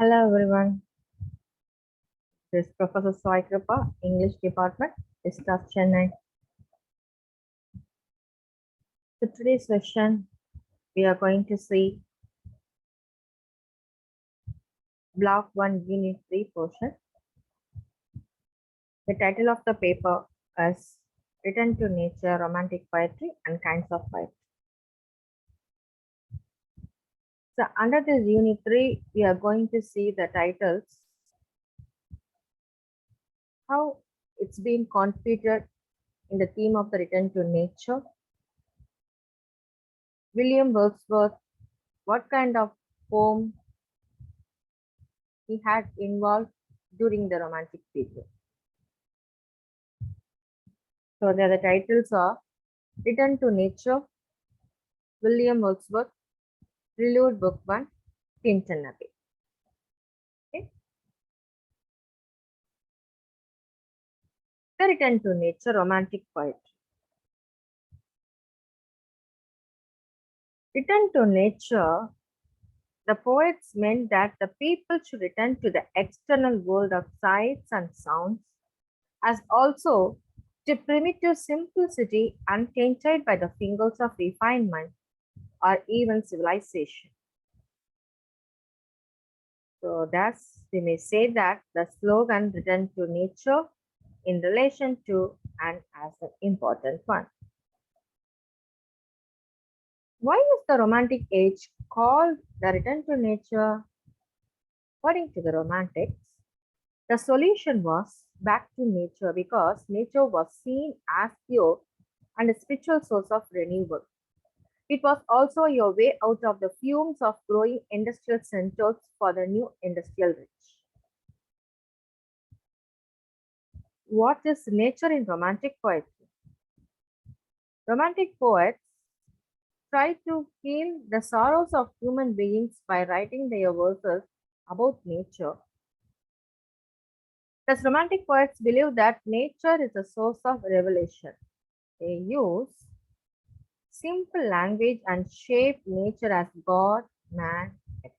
Hello everyone, this is Professor Sai Kripa, English Department, Discuss Chennai. So today's session, we are going to see Block 1, Unit 3 portion. The title of the paper is Return to Nature, Romantic Poetry and Kinds of Poetry. So under this Unit 3, we are going to see the titles, how it's been contributed in the theme of the return to nature. William Wordsworth, what kind of poem he had involved during the Romantic period. So the titles are Return to Nature, William Wordsworth, Prelude Book 1, Tinton Abbey. Okay. The Return to Nature, Romantic Poetry. Return to nature, the poets meant that the people should return to the external world of sights and sounds, as also to primitive simplicity untainted by the fingers of refinement or even civilization. So thus we may say that the slogan Return to Nature in relation to and as an important one. Why is the Romantic age called the Return to Nature? According to the Romantics, the solution was back to nature because nature was seen as pure and a spiritual source of renewal. It was also your way out of the fumes of growing industrial centers for the new industrial rich. What is nature in Romantic poetry? Romantic poets try to heal the sorrows of human beings by writing their verses about nature. Thus, Romantic poets believe that nature is a source of revelation. They use simple language and shape nature as God, man, etc.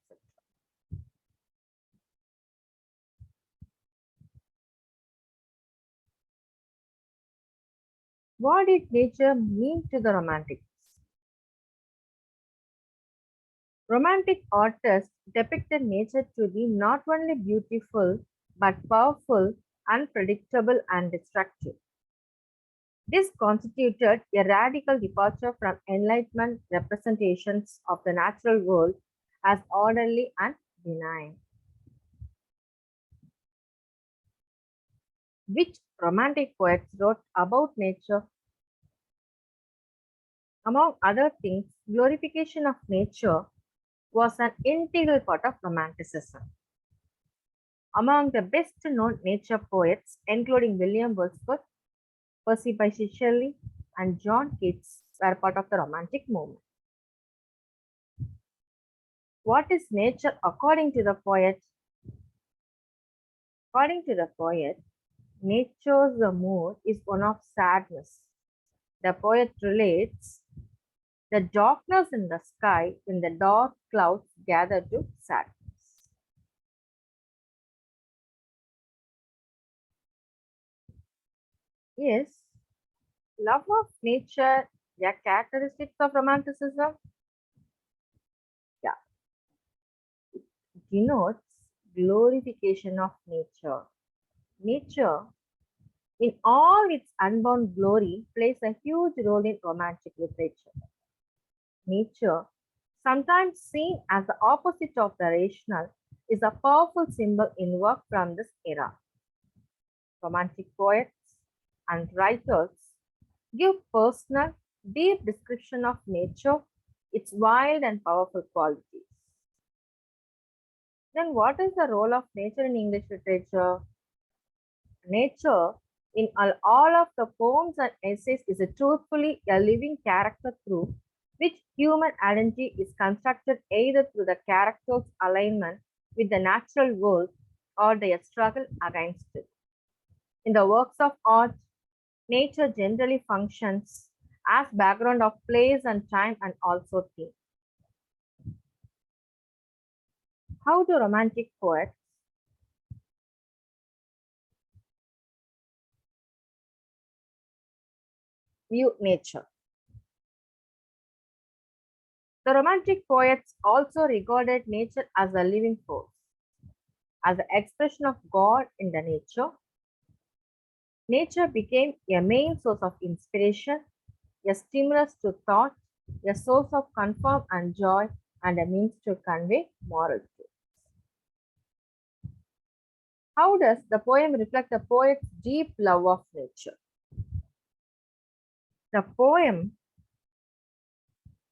What did nature mean to the Romantics? Romantic artists depicted nature to be not only beautiful but powerful, unpredictable, and destructive. This constituted a radical departure from Enlightenment representations of the natural world as orderly and benign. Which Romantic poets wrote about nature? Among other things, glorification of nature was an integral part of Romanticism. Among the best known nature poets, including William Wordsworth, Percy Bysshe Shelley, and John Keats, were part of the Romantic movement. What is nature according to the poet? According to the poet, nature's mood is one of sadness. The poet relates the darkness in the sky when the dark clouds gather to sadness. Yes, love of nature, the characteristics of Romanticism. Yeah, it denotes glorification of nature. Nature, in all its unbound glory, plays a huge role in Romantic literature. Nature, sometimes seen as the opposite of the rational, is a powerful symbol in work from this era. Romantic poets and writers give personal, deep description of nature, its wild and powerful qualities. Then what is the role of nature in English literature? Nature in all of the poems and essays is truthfully a living character through which human identity is constructed either through the character's alignment with the natural world or their struggle against it. In the works of art, nature generally functions as background of place and time and also theme. How do romantic poets view nature? The Romantic poets also regarded nature as a living force, as an expression of God in the nature. Nature became a main source of inspiration, a stimulus to thought, a source of comfort and joy, and a means to convey moral truth. How does the poem reflect the poet's deep love of nature? The poem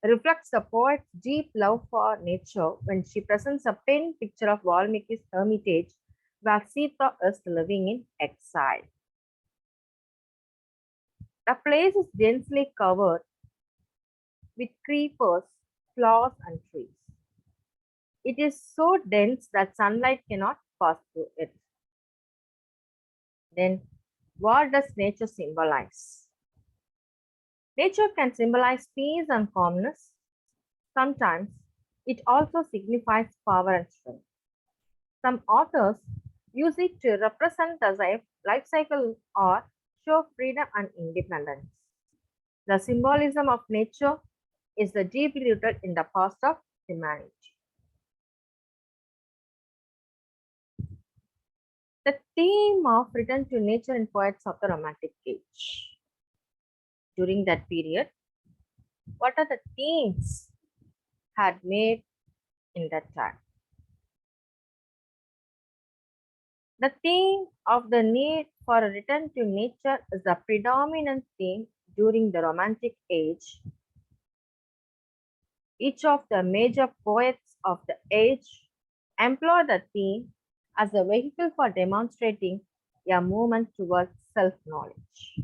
reflects the poet's deep love for nature when she presents a pen picture of Valmiki's hermitage where Sita is living in exile. The place is densely covered with creepers, flowers, and trees. It is so dense that sunlight cannot pass through it. Then, what does nature symbolize? Nature can symbolize peace and calmness. Sometimes it also signifies power and strength. Some authors use it to represent the life cycle or show freedom and independence. The symbolism of nature is the deeply rooted in the past of humanity. The theme of return to nature in poets of the Romantic age. During that period, what are the themes had made in that time? The theme of the need for a return to nature is the predominant theme during the Romantic age. Each of the major poets of the age employed the theme as a vehicle for demonstrating a movement towards self knowledge.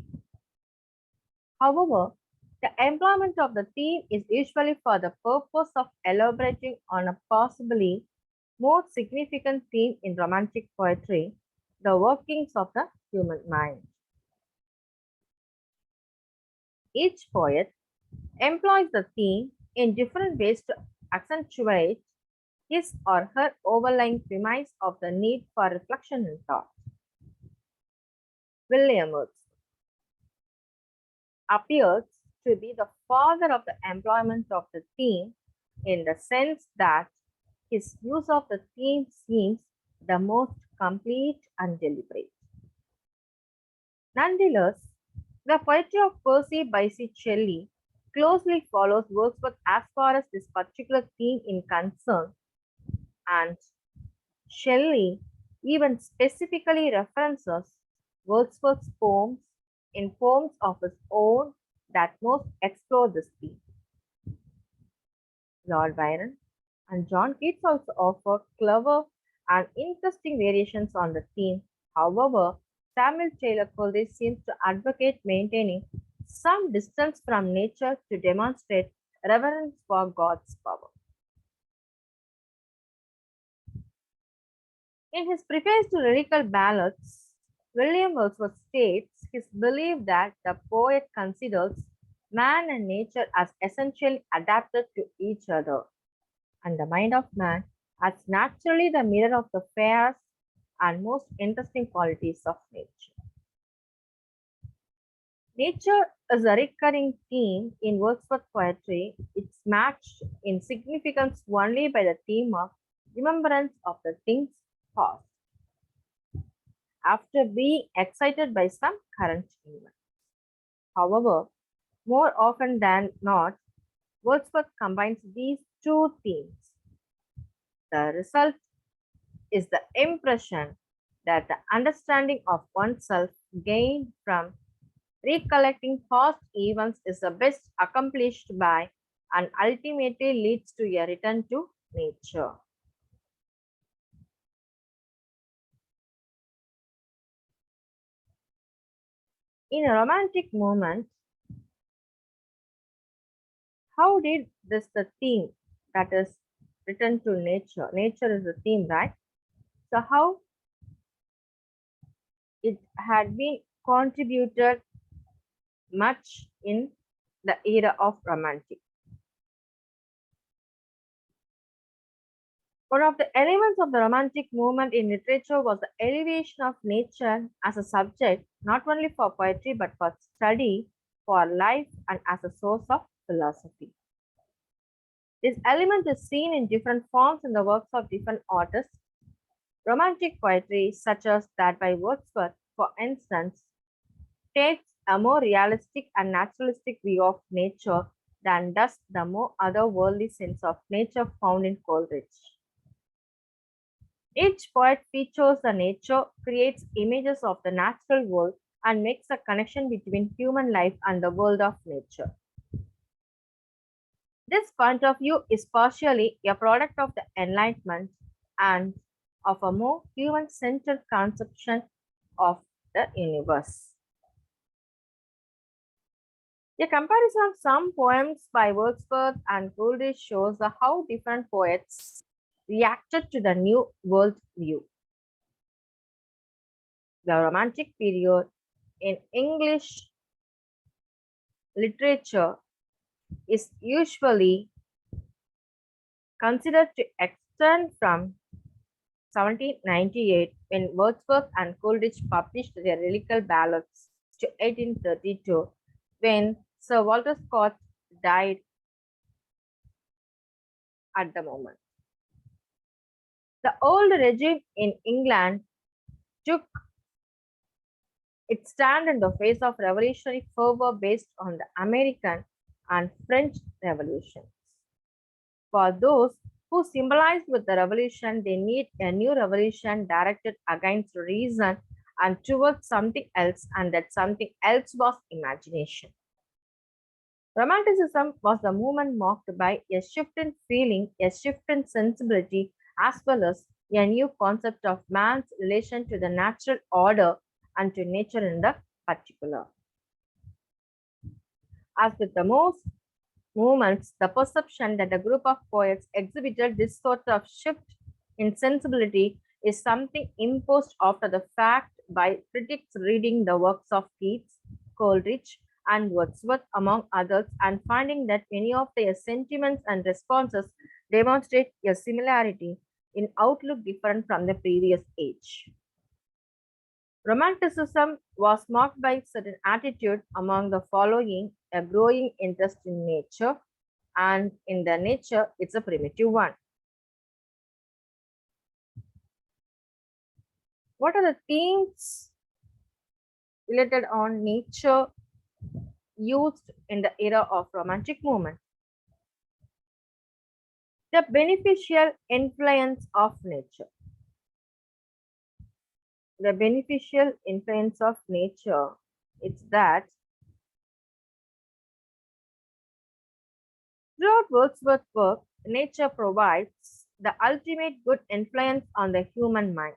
However, the employment of the theme is usually for the purpose of elaborating on a possibly more significant theme in Romantic poetry, the workings of the human mind. Each poet employs the theme in different ways to accentuate his or her overlying premise of the need for reflection and thought. William appears to be the father of the employment of the theme in the sense that his use of the theme seems the most complete and deliberate. Nonetheless, the poetry of Percy Bysshe Shelley closely follows Wordsworth as far as this particular theme is concerned, and Shelley even specifically references Wordsworth's poems in poems of his own that most explore this theme. Lord Byron and John Keats also offer clever and interesting variations on the theme. However, Samuel Taylor Coleridge seems to advocate maintaining some distance from nature to demonstrate reverence for God's power. In his preface to Lyrical Ballads, William Wordsworth states his belief that the poet considers man and nature as essentially adapted to each other, and the mind of man as naturally the mirror of the fairest and most interesting qualities of nature. Nature is a recurring theme in Wordsworth poetry. It's matched in significance only by the theme of remembrance of the things past after being excited by some current event. However, more often than not, Wordsworth combines these two themes. The result is the impression that the understanding of oneself gained from recollecting past events is the best accomplished by and ultimately leads to a return to nature. In a romantic moment, how did this the theme that is return to nature? Nature is the theme, right? So how it had been contributed much in the era of romantic. One of the elements of the Romantic movement in literature was the elevation of nature as a subject, not only for poetry but for study, for life, and as a source of philosophy. This element is seen in different forms in the works of different artists. Romantic poetry, such as that by Wordsworth, for instance, takes a more realistic and naturalistic view of nature than does the more otherworldly sense of nature found in Coleridge. Each poet features the nature, creates images of the natural world, and makes a connection between human life and the world of nature. This point of view is partially a product of the Enlightenment and of a more human centered conception of the universe. A comparison of some poems by Wordsworth and Coleridge shows how different poets reacted to the New World view. The Romantic period in English literature is usually considered to extend from 1798, when Wordsworth and Coleridge published their lyrical ballads, to 1832, when Sir Walter Scott died at the moment. The old regime in England took its stand in the face of revolutionary fervor based on the American and French revolutions. For those who sympathize with the revolution, they need a new revolution directed against reason and towards something else, and that something else was imagination. Romanticism was the movement marked by a shift in feeling, a shift in sensibility, as well as a new concept of man's relation to the natural order and to nature in the particular. As with the most movements, the perception that a group of poets exhibited this sort of shift in sensibility is something imposed after the fact by critics reading the works of Keats, Coleridge, and Wordsworth, among others, and finding that many of their sentiments and responses demonstrate a similarity in outlook different from the previous age. Romanticism was marked by certain attitude among the following: a growing interest in nature, and in the nature, it's a primitive one. What are the themes related on nature used in the era of Romantic movement? The beneficial influence of nature. The beneficial influence of nature, it's that throughout Wordsworth's work, nature provides the ultimate good influence on the human mind.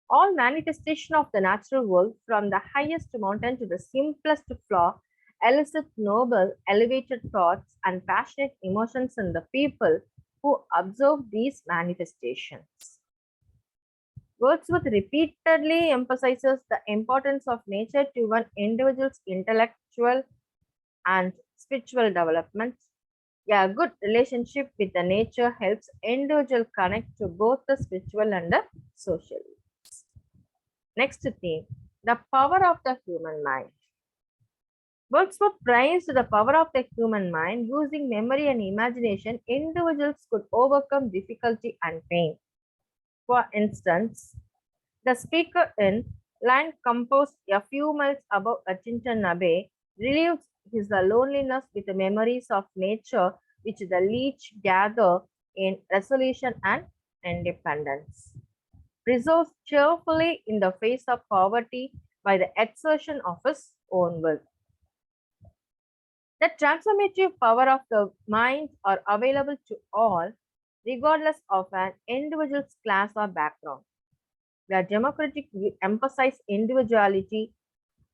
All manifestation of the natural world, from the highest mountain to the simplest flower, elicit noble, elevated thoughts and passionate emotions in the people who observe these manifestations. Wordsworth repeatedly emphasizes the importance of nature to one individual's intellectual and spiritual development. A good relationship with the nature helps individual connect to both the spiritual and the social. Next theme, the power of the human mind. Wordsworth praised the power of the human mind. Using memory and imagination, individuals could overcome difficulty and pain. For instance, the speaker in Land composed a few miles above Atchington Abbey relieves his loneliness with the memories of nature which the leech gather in resolution and independence. Preserves cheerfully in the face of poverty by the exertion of his own will. The transformative power of the mind are available to all, regardless of an individual's class or background. The democratic view emphasizes individuality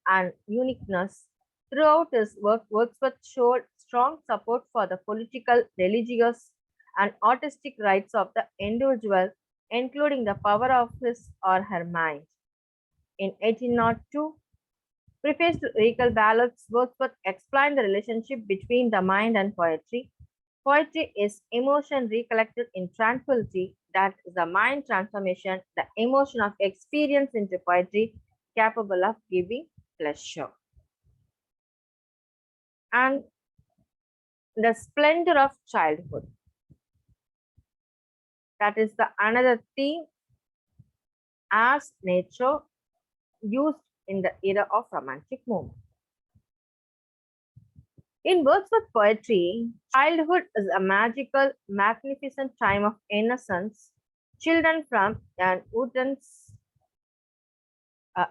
and uniqueness. Throughout his work, Wordsworth showed strong support for the political, religious, and artistic rights of the individual, including the power of his or her mind. In 1802, preface to lyrical ballads, Wordsworth explained the relationship between the mind and poetry. Poetry is emotion recollected in tranquility, that is the mind transformation, the emotion of experience into poetry capable of giving pleasure. And the splendor of childhood, that is the another theme as nature used in the era of romantic movement. In Wordsworth poetry, childhood is a magical, magnificent time of innocence. Children from an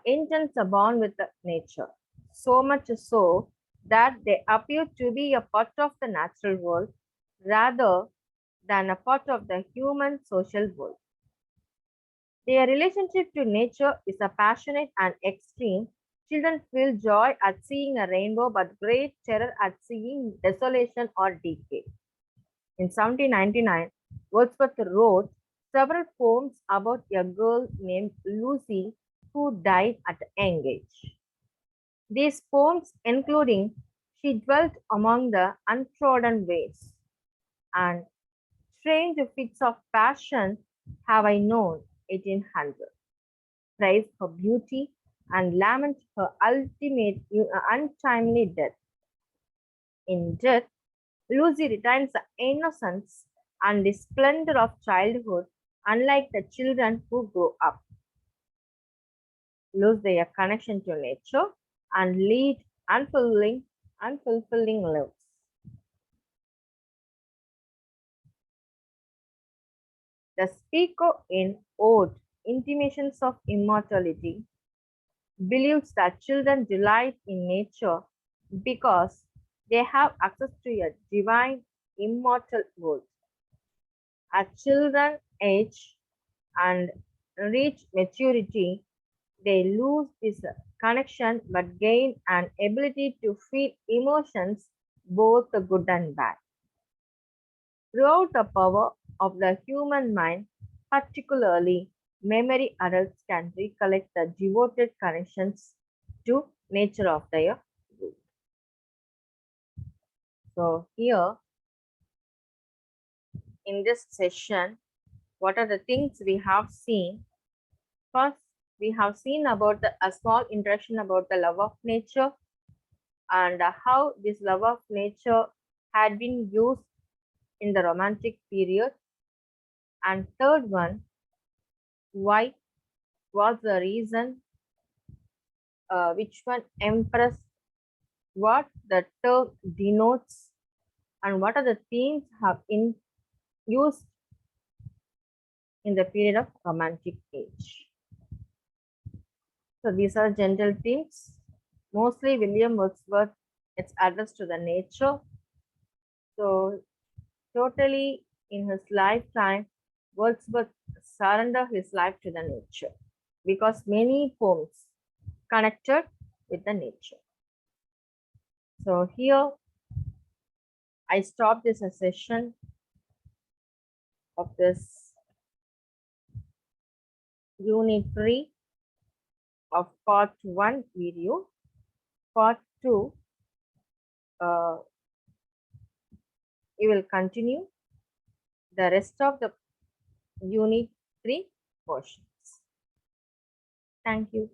intense bond with the nature, so much so that they appear to be a part of the natural world rather than a part of the human social world. Their relationship to nature is a passionate and extreme. Children feel joy at seeing a rainbow but great terror at seeing desolation or decay. In 1799, Wordsworth wrote several poems about a girl named Lucy who died at a young age. These poems, including She Dwelt Among the Untrodden Ways and Strange Fits of Passion Have I Known 1800, praise her beauty and lament her ultimate untimely death. In death, Lucy retains the innocence and the splendor of childhood, unlike the children who grow up, lose their connection to nature, and lead unfulfilling lives. The speaker in Ode, Intimations of Immortality, believes that children delight in nature because they have access to a divine, immortal world. As children age and reach maturity, they lose this connection but gain an ability to feel emotions, both the good and bad. Throughout the power of the human mind, particularly memory, adults can recollect the devoted connections to nature of their youth. So here in this session, what are the things we have seen? First, we have seen about a small introduction about the love of nature and how this love of nature had been used in the romantic period. And third one, why was the reason, which one empress, what the term denotes, and what are the themes have been used in the period of romantic age. So these are general themes. Mostly William Wordsworth, it's addressed to the nature. So totally in his lifetime, Wordsworth surrendered his life to the nature because many poems connected with the nature. So here I stop this session of this unit 3 of part 1 video. Part 2, we will continue the rest of the unit 3 portions. Thank you.